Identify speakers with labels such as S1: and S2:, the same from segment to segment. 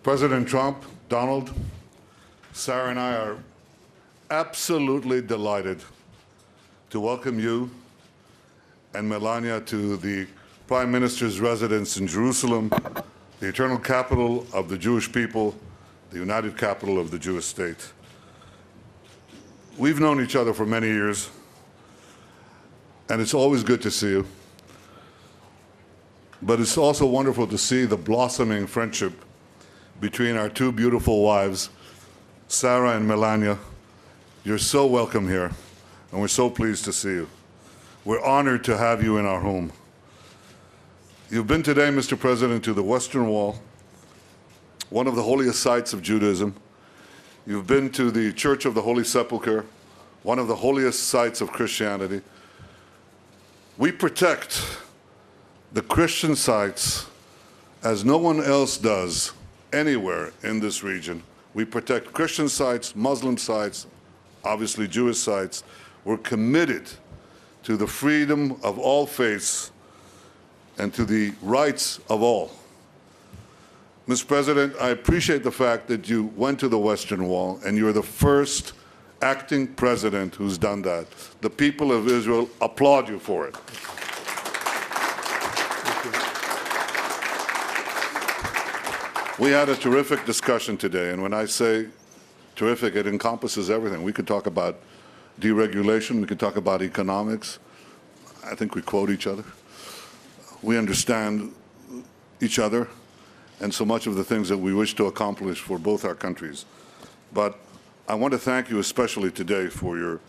S1: President Trump, Donald, Sarah and I are absolutely delighted to welcome you and Melania to the Prime Minister's residence in Jerusalem, the eternal capital of the Jewish people, the united capital of the Jewish state. We've known each other for many years, and it's always good to see you. But it's also wonderful to see the blossoming friendship between our two beautiful wives, Sarah and Melania. You're so welcome here, and we're so pleased to see you. We're honored to have you in our home. You've been today, Mr. President, to the Western Wall, one of the holiest sites of Judaism. You've been to the Church of the Holy Sepulchre, one of the holiest sites of Christianity. We protect the Christian sites as no one else does anywhere in this region. We protect Christian sites, Muslim sites, obviously Jewish sites. We're committed to the freedom of all faiths and to the rights of all. Mr. President, I appreciate the fact that you went to the Western Wall and you're the first acting president who's done that. The people of Israel applaud you for it. We had a terrific discussion today, and when I say terrific, it encompasses everything. We could talk about deregulation, we could talk about economics. I think we quote each other. We understand each other and so much of the things that we wish to accomplish for both our countries. But I want to thank you especially today for your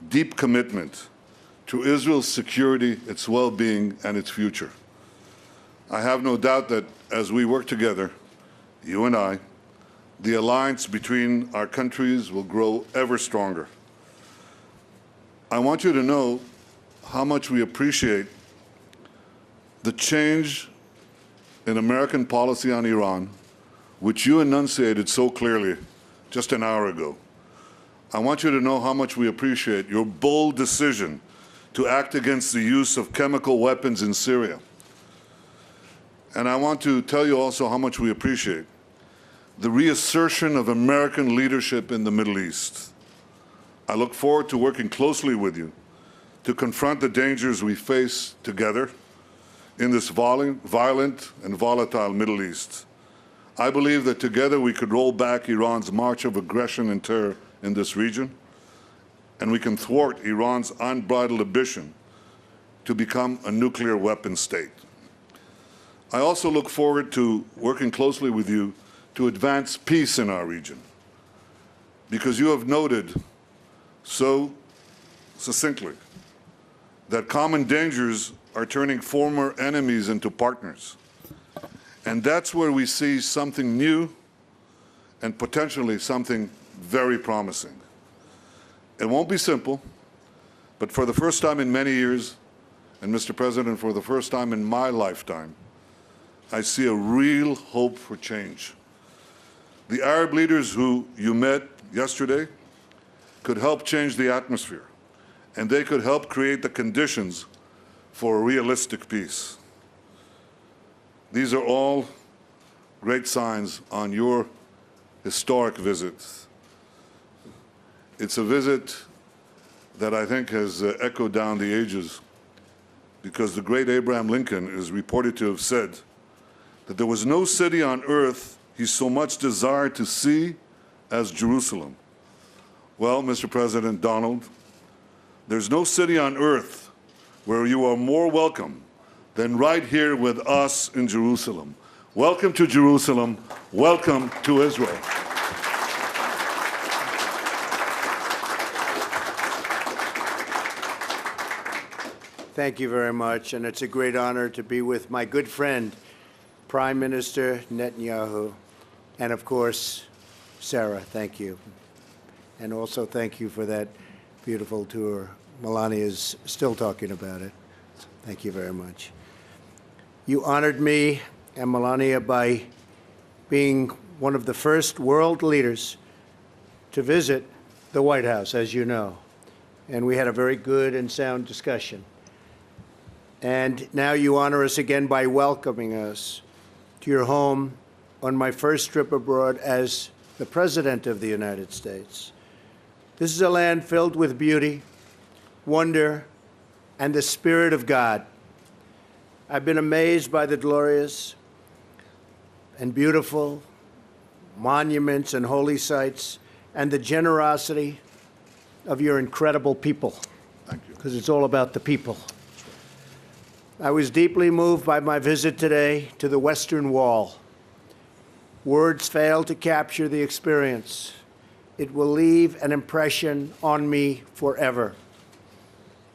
S1: deep commitment to Israel's security, its well-being, and its future. I have no doubt that as we work together, you and I, the alliance between our countries will grow ever stronger. I want you to know how much we appreciate the change in American policy on Iran, which you enunciated so clearly just an hour ago. I want you to know how much we appreciate your bold decision to act against the use of chemical weapons in Syria. And I want to tell you also how much we appreciate the reassertion of American leadership in the Middle East. I look forward to working closely with you to confront the dangers we face together in this violent and volatile Middle East. I believe that together we could roll back Iran's march of aggression and terror in this region, and we can thwart Iran's unbridled ambition to become a nuclear weapon state. I also look forward to working closely with you to advance peace in our region, because you have noted so succinctly that common dangers are turning former enemies into partners. And that's where we see something new and potentially something very promising. It won't be simple, but for the first time in many years, and Mr. President, for the first time in my lifetime, I see a real hope for change. The Arab leaders who you met yesterday could help change the atmosphere, and they could help create the conditions for a realistic peace. These are all great signs on your historic visit. It's a visit that I think has echoed down the ages, because the great Abraham Lincoln is reported to have said that there was no city on earth he so much desired to see as Jerusalem. Well, Mr. President Donald, there's no city on earth where you are more welcome than right here with us in Jerusalem. Welcome to Jerusalem. Welcome to Israel.
S2: Thank you very much, and it's a great honor to be with my good friend, Prime Minister Netanyahu, and of course, Sarah, thank you. And also thank you for that beautiful tour. Melania is still talking about it. Thank you very much. You honored me and Melania by being one of the first world leaders to visit the White House, as you know. And we had a very good and sound discussion. And now you honor us again by welcoming us to your home on my first trip abroad as the President of the United States. This is a land filled with beauty, wonder, and the Spirit of God. I've been amazed by the glorious and beautiful monuments and holy sites and the generosity of your incredible people.
S1: Thank you.
S2: Because it's all about the people. I was deeply moved by my visit today to the Western Wall. Words fail to capture the experience. It will leave an impression on me forever.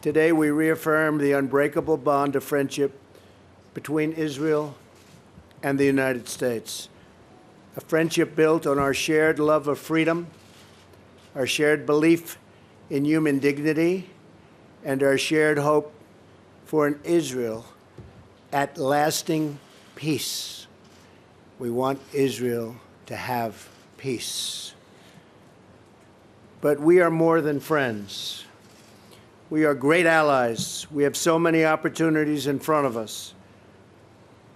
S2: Today, we reaffirm the unbreakable bond of friendship between Israel and the United States, a friendship built on our shared love of freedom, our shared belief in human dignity, and our shared hope for an Israel at lasting peace. We want Israel to have peace. But we are more than friends. We are great allies. We have so many opportunities in front of us.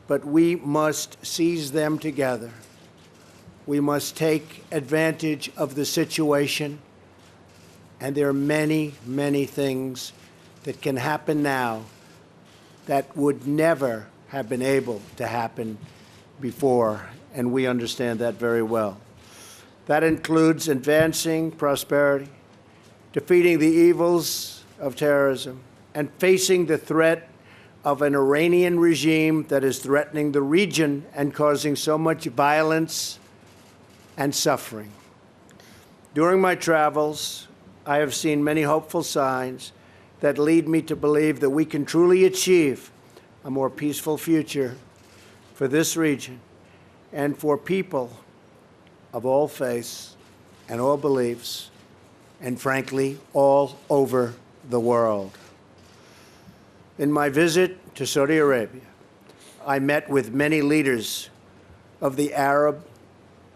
S2: But we must seize them together. We must take advantage of the situation. And there are many, many things that can happen now that would never have been able to happen before, and we understand that very well. That includes advancing prosperity, defeating the evils of terrorism, and facing the threat of an Iranian regime that is threatening the region and causing so much violence and suffering. During my travels, I have seen many hopeful signs that lead me to believe that we can truly achieve a more peaceful future for this region and for people of all faiths and all beliefs, and frankly, all over the world. In my visit to Saudi Arabia, I met with many leaders of the Arab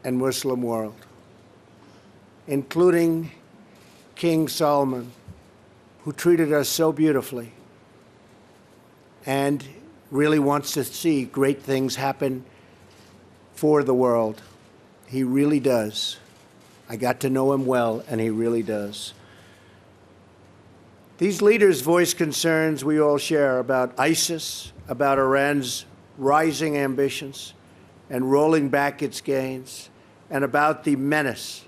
S2: and Muslim world, including King Solomon, who treated us so beautifully and really wants to see great things happen for the world. He really does. I got to know him well, and he really does. These leaders voice concerns we all share about ISIS, about Iran's rising ambitions and rolling back its gains, and about the menace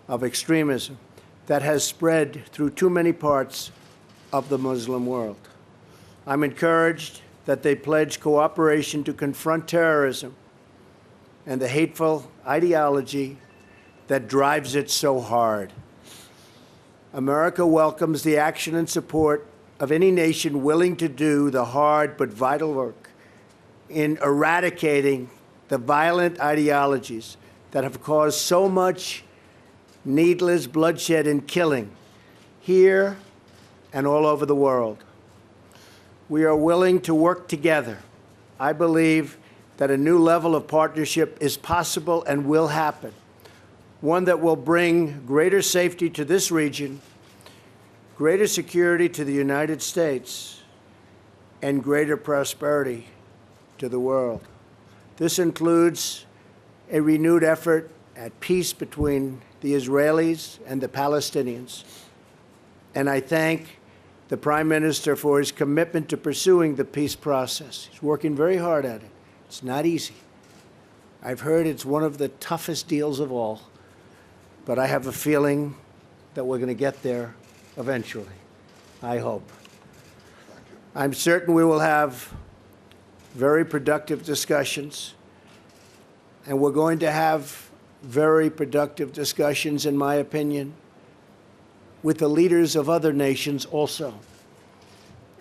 S2: of extremism that has spread through too many parts of the Muslim world. I'm encouraged that they pledge cooperation to confront terrorism and the hateful ideology that drives it so hard. America welcomes the action and support of any nation willing to do the hard but vital work in eradicating the violent ideologies that have caused so much needless bloodshed and killing here and all over the world. We are willing to work together. I believe that a new level of partnership is possible and will happen, one that will bring greater safety to this region, greater security to the United States, and greater prosperity to the world. This includes a renewed effort at peace between the Israelis and the Palestinians. And I thank the Prime Minister for his commitment to pursuing the peace process. He's working very hard at it. It's not easy. I've heard it's one of the toughest deals of all, but I have a feeling that we're going to get there eventually. I hope. I'm certain we will have very productive discussions, and we're going to have very productive discussions, in my opinion, with the leaders of other nations also.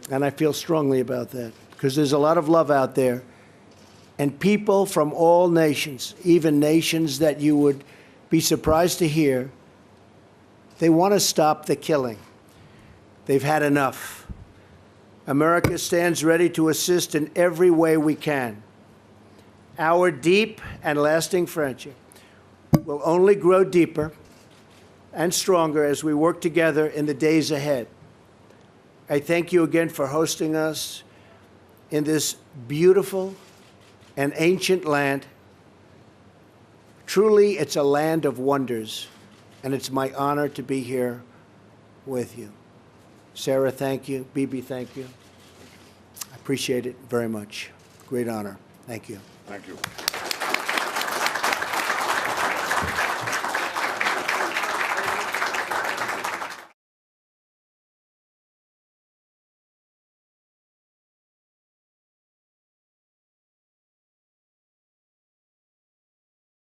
S2: And I feel strongly about that, because there's a lot of love out there. And people from all nations, even nations that you would be surprised to hear, they want to stop the killing. They've had enough. America stands ready to assist in every way we can. Our deep and lasting friendship will only grow deeper and stronger as we work together in the days ahead. I thank you again for hosting us in this beautiful and ancient land Truly, it's a land of wonders, and it's my honor to be here with you. Sarah, thank you. Bibi, thank you. I appreciate it very much. Great honor. Thank you.
S1: Thank you.